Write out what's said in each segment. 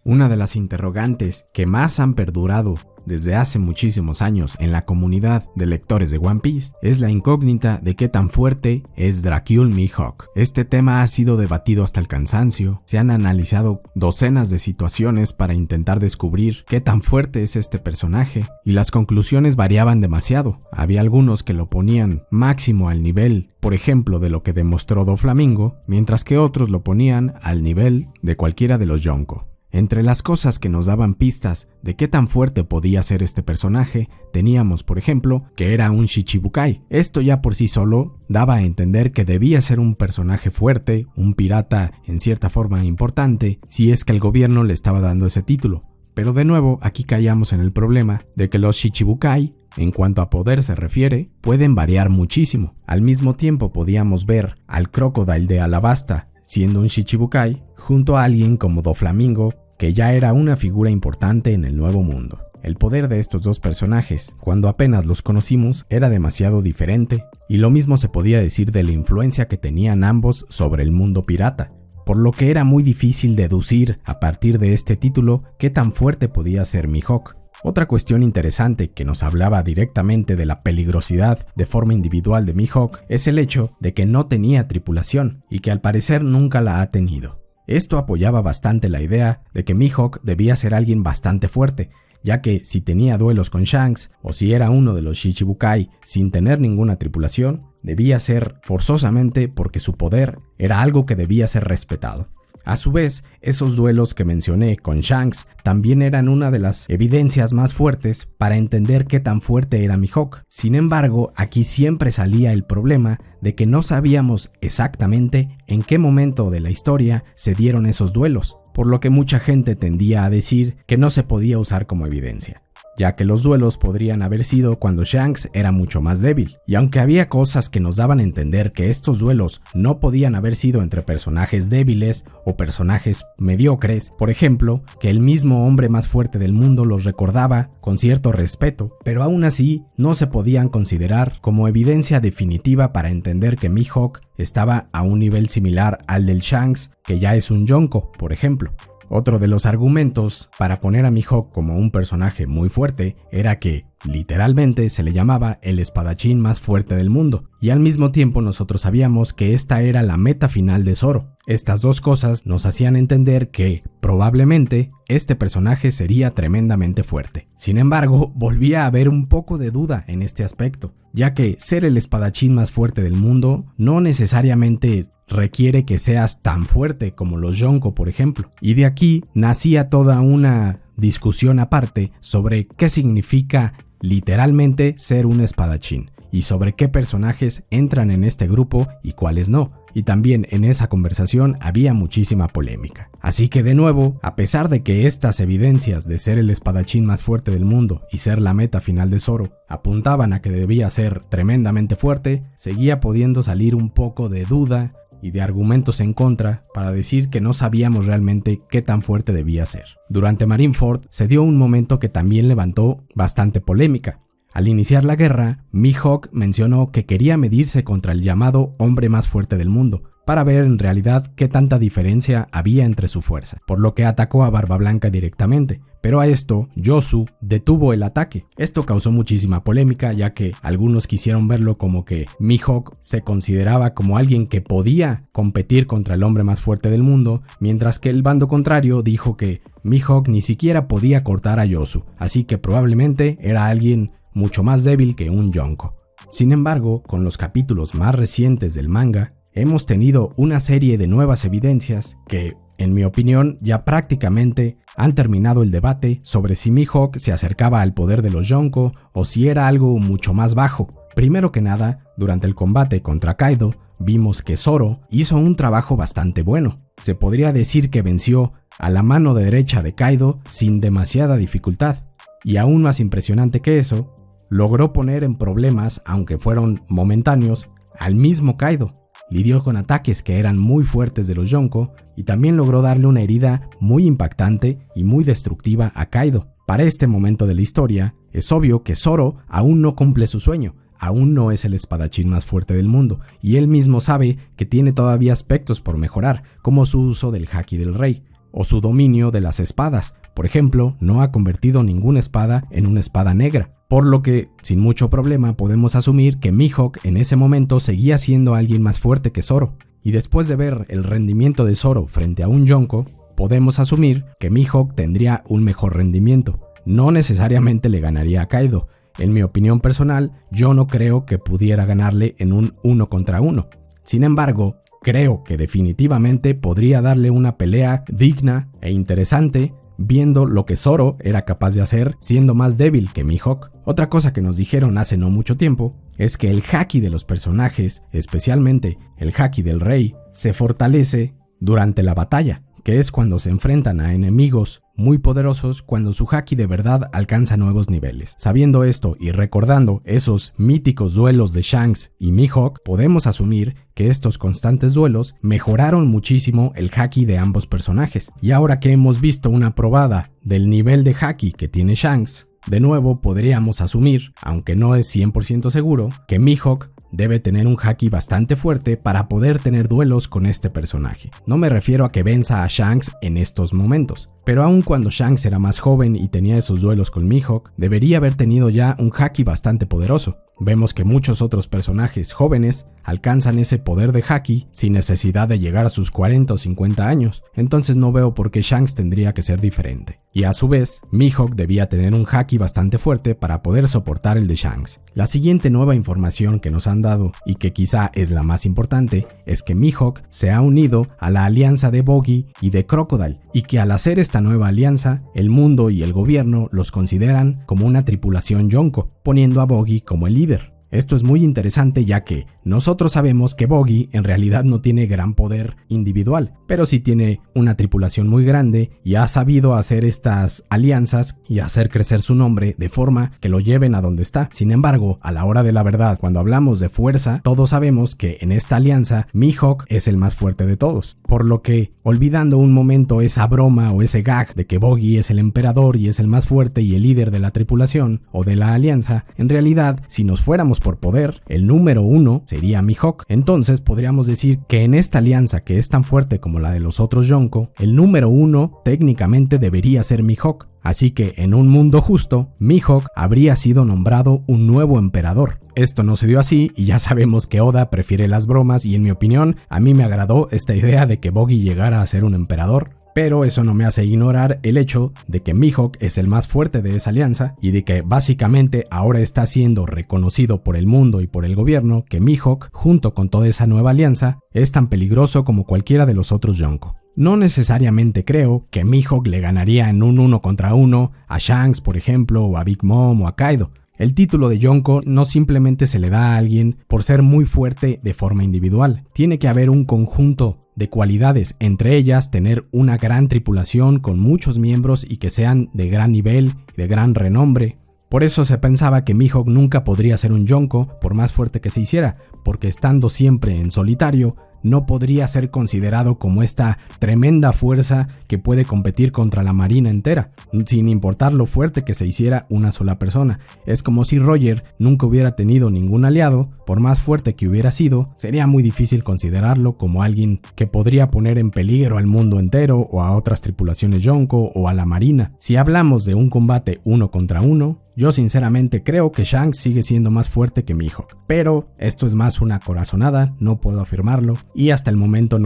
Una de las interrogantes que más han perdurado desde hace muchísimos años en la comunidad de lectores de One Piece es la incógnita de qué tan fuerte es Dracul Mihawk. Este tema ha sido debatido hasta el cansancio, se han analizado docenas de situaciones para intentar descubrir qué tan fuerte es este personaje y las conclusiones variaban demasiado. Había algunos que lo ponían máximo al nivel, por ejemplo, de lo que demostró Doflamingo, mientras que otros lo ponían al nivel de cualquiera de los Yonko. Entre las cosas que nos daban pistas de qué tan fuerte podía ser este personaje, teníamos, por ejemplo, que era un Shichibukai. Esto ya por sí solo daba a entender que debía ser un personaje fuerte, un pirata en cierta forma importante, si es que el gobierno le estaba dando ese título. Pero de nuevo, aquí caíamos en el problema de que los Shichibukai, en cuanto a poder se refiere, pueden variar muchísimo. Al mismo tiempo podíamos ver al Crocodile de Alabasta siendo un Shichibukai, junto a alguien como Doflamingo, que ya era una figura importante en el Nuevo Mundo. El poder de estos dos personajes, cuando apenas los conocimos, era demasiado diferente, y lo mismo se podía decir de la influencia que tenían ambos sobre el mundo pirata, por lo que era muy difícil deducir a partir de este título qué tan fuerte podía ser Mihawk. Otra cuestión interesante que nos hablaba directamente de la peligrosidad de forma individual de Mihawk es el hecho de que no tenía tripulación y que al parecer nunca la ha tenido. Esto apoyaba bastante la idea de que Mihawk debía ser alguien bastante fuerte, ya que si tenía duelos con Shanks o si era uno de los Shichibukai sin tener ninguna tripulación, debía ser forzosamente porque su poder era algo que debía ser respetado. A su vez, esos duelos que mencioné con Shanks también eran una de las evidencias más fuertes para entender qué tan fuerte era Mihawk. Sin embargo, aquí siempre salía el problema de que no sabíamos exactamente en qué momento de la historia se dieron esos duelos, por lo que mucha gente tendía a decir que no se podía usar como evidencia, ya que los duelos podrían haber sido cuando Shanks era mucho más débil. Y aunque había cosas que nos daban a entender que estos duelos no podían haber sido entre personajes débiles o personajes mediocres, por ejemplo, que el mismo hombre más fuerte del mundo los recordaba con cierto respeto, pero aún así no se podían considerar como evidencia definitiva para entender que Mihawk estaba a un nivel similar al del Shanks, que ya es un Yonko, por ejemplo. Otro de los argumentos para poner a Mihawk como un personaje muy fuerte era que, literalmente, se le llamaba el espadachín más fuerte del mundo, y al mismo tiempo nosotros sabíamos que esta era la meta final de Zoro. Estas dos cosas nos hacían entender que, probablemente, este personaje sería tremendamente fuerte. Sin embargo, volvía a haber un poco de duda en este aspecto, ya que ser el espadachín más fuerte del mundo no necesariamente requiere que seas tan fuerte como los Yonko, por ejemplo. Y de aquí nacía toda una discusión aparte sobre qué significa literalmente ser un espadachín y sobre qué personajes entran en este grupo y cuáles no. Y también en esa conversación había muchísima polémica. Así que de nuevo, a pesar de que estas evidencias de ser el espadachín más fuerte del mundo y ser la meta final de Zoro apuntaban a que debía ser tremendamente fuerte, seguía pudiendo salir un poco de duda y de argumentos en contra para decir que no sabíamos realmente qué tan fuerte debía ser. Durante Marineford se dio un momento que también levantó bastante polémica. Al iniciar la guerra, Mihawk mencionó que quería medirse contra el llamado hombre más fuerte del mundo, para ver en realidad qué tanta diferencia había entre su fuerza, por lo que atacó a Barba Blanca directamente. Pero a esto, Yosu detuvo el ataque. Esto causó muchísima polémica, ya que algunos quisieron verlo como que Mihawk se consideraba como alguien que podía competir contra el hombre más fuerte del mundo, mientras que el bando contrario dijo que Mihawk ni siquiera podía cortar a Yosu, así que probablemente era alguien mucho más débil que un Yonko. Sin embargo, con los capítulos más recientes del manga, hemos tenido una serie de nuevas evidencias que, en mi opinión, ya prácticamente han terminado el debate sobre si Mihawk se acercaba al poder de los Yonko o si era algo mucho más bajo. Primero que nada, durante el combate contra Kaido, vimos que Zoro hizo un trabajo bastante bueno. Se podría decir que venció a la mano derecha de Kaido sin demasiada dificultad. Y aún más impresionante que eso, logró poner en problemas, aunque fueron momentáneos, al mismo Kaido. Lidió con ataques que eran muy fuertes de los Yonko y también logró darle una herida muy impactante y muy destructiva a Kaido. Para este momento de la historia, es obvio que Zoro aún no cumple su sueño, aún no es el espadachín más fuerte del mundo, y él mismo sabe que tiene todavía aspectos por mejorar, como su uso del Haki del Rey. o su dominio de las espadas. Por ejemplo, no ha convertido ninguna espada en una espada negra, por lo que, sin mucho problema, podemos asumir que Mihawk en ese momento seguía siendo alguien más fuerte que Zoro. Y después de ver el rendimiento de Zoro frente a un Yonko, podemos asumir que Mihawk tendría un mejor rendimiento. No necesariamente le ganaría a Kaido. En mi opinión personal, yo no creo que pudiera ganarle en un 1 contra 1. Sin embargo, creo que definitivamente podría darle una pelea digna e interesante, viendo lo que Zoro era capaz de hacer siendo más débil que Mihawk. Otra cosa que nos dijeron hace no mucho tiempo es que el haki de los personajes, especialmente el haki del rey, se fortalece durante la batalla, que es cuando se enfrentan a enemigos muy poderosos, cuando su haki de verdad alcanza nuevos niveles. Sabiendo esto y recordando esos míticos duelos de Shanks y Mihawk, podemos asumir que estos constantes duelos mejoraron muchísimo el haki de ambos personajes. Y ahora que hemos visto una probada del nivel de haki que tiene Shanks, de nuevo podríamos asumir, aunque no es 100% seguro, que Mihawk debe tener un haki bastante fuerte para poder tener duelos con este personaje. No me refiero a que venza a Shanks en estos momentos, pero aun cuando Shanks era más joven y tenía esos duelos con Mihawk, debería haber tenido ya un haki bastante poderoso. Vemos que muchos otros personajes jóvenes alcanzan ese poder de haki sin necesidad de llegar a sus 40 o 50 años, entonces no veo por qué Shanks tendría que ser diferente. Y a su vez, Mihawk debía tener un haki bastante fuerte para poder soportar el de Shanks. La siguiente nueva información que nos han dado, y que quizá es la más importante, es que Mihawk se ha unido a la alianza de Buggy y de Crocodile, y que al hacer esta nueva alianza, el mundo y el gobierno los consideran como una tripulación Yonko, poniendo a Buggy como el líder. Esto es muy interesante ya que nosotros sabemos que Buggy en realidad no tiene gran poder individual, pero sí tiene una tripulación muy grande y ha sabido hacer estas alianzas y hacer crecer su nombre de forma que lo lleven a donde está. Sin embargo, a la hora de la verdad, cuando hablamos de fuerza, todos sabemos que en esta alianza Mihawk es el más fuerte de todos, por lo que, olvidando un momento esa broma o ese gag de que Buggy es el emperador y es el más fuerte y el líder de la tripulación o de la alianza, en realidad, si nos fuéramos por poder, el número 1 sería Mihawk. Entonces podríamos decir que en esta alianza que es tan fuerte como la de los otros Yonko, el número 1 técnicamente debería ser Mihawk. Así que en un mundo justo, Mihawk habría sido nombrado un nuevo emperador. Esto no se dio así y ya sabemos que Oda prefiere las bromas y en mi opinión, a mí me agradó esta idea de que Buggy llegara a ser un emperador. Pero eso no me hace ignorar el hecho de que Mihawk es el más fuerte de esa alianza y de que básicamente ahora está siendo reconocido por el mundo y por el gobierno que Mihawk, junto con toda esa nueva alianza, es tan peligroso como cualquiera de los otros Yonko. No necesariamente creo que Mihawk le ganaría en un 1 contra 1 a Shanks, por ejemplo, o a Big Mom o a Kaido. El título de Yonko no simplemente se le da a alguien por ser muy fuerte de forma individual. Tiene que haber un conjunto de cualidades, entre ellas tener una gran tripulación con muchos miembros y que sean de gran nivel y de gran renombre. Por eso se pensaba que Mihawk nunca podría ser un Yonko por más fuerte que se hiciera, porque estando siempre en solitario, no podría ser considerado como esta tremenda fuerza que puede competir contra la marina entera, sin importar lo fuerte que se hiciera una sola persona. Es como si Roger nunca hubiera tenido ningún aliado, por más fuerte que hubiera sido, sería muy difícil considerarlo como alguien que podría poner en peligro al mundo entero o a otras tripulaciones Yonko o a la marina. Si hablamos de un combate 1 contra 1, yo sinceramente creo que Shanks sigue siendo más fuerte que Mihawk, pero esto es más una corazonada, no puedo afirmarlo y hasta el momento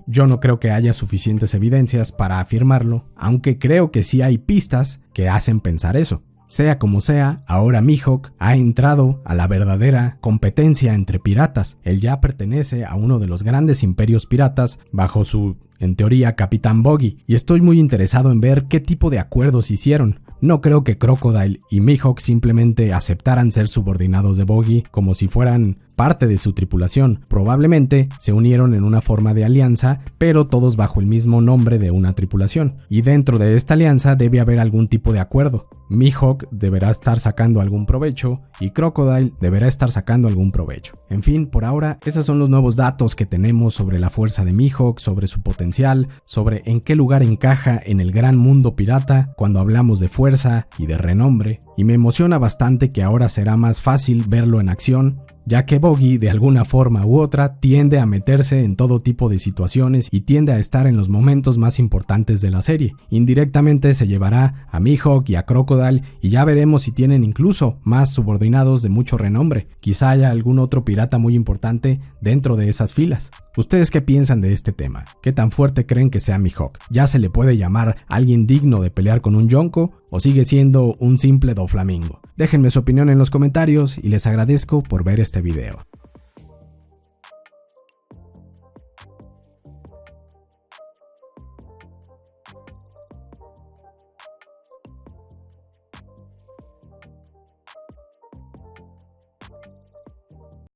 yo no creo que haya suficientes evidencias para afirmarlo, aunque creo que sí hay pistas que hacen pensar eso. Sea como sea, ahora Mihawk ha entrado a la verdadera competencia entre piratas. Él ya pertenece a uno de los grandes imperios piratas bajo su, en teoría, Capitán Buggy, y estoy muy interesado en ver qué tipo de acuerdos hicieron. No creo que Crocodile y Mihawk simplemente aceptaran ser subordinados de Buggy como si fueran parte de su tripulación. Probablemente se unieron en una forma de alianza, pero todos bajo el mismo nombre de una tripulación. Y dentro de esta alianza debe haber algún tipo de acuerdo. Mihawk deberá estar sacando algún provecho y Crocodile deberá estar sacando algún provecho. En fin, por ahora, esos son los nuevos datos que tenemos sobre la fuerza de Mihawk, sobre su potencial, sobre en qué lugar encaja en el gran mundo pirata cuando hablamos de fuerza y de renombre, y me emociona bastante que ahora será más fácil verlo en acción, ya que Buggy de alguna forma u otra tiende a meterse en todo tipo de situaciones y tiende a estar en los momentos más importantes de la serie. Indirectamente se llevará a Mihawk y a Crocodile y ya veremos si tienen incluso más subordinados de mucho renombre. Quizá haya algún otro pirata muy importante dentro de esas filas. ¿Ustedes qué piensan de este tema? ¿Qué tan fuerte creen que sea Mihawk? ¿Ya se le puede llamar alguien digno de pelear con un Yonko o sigue siendo un simple Doflamingo? Déjenme su opinión en los comentarios y les agradezco por ver este video.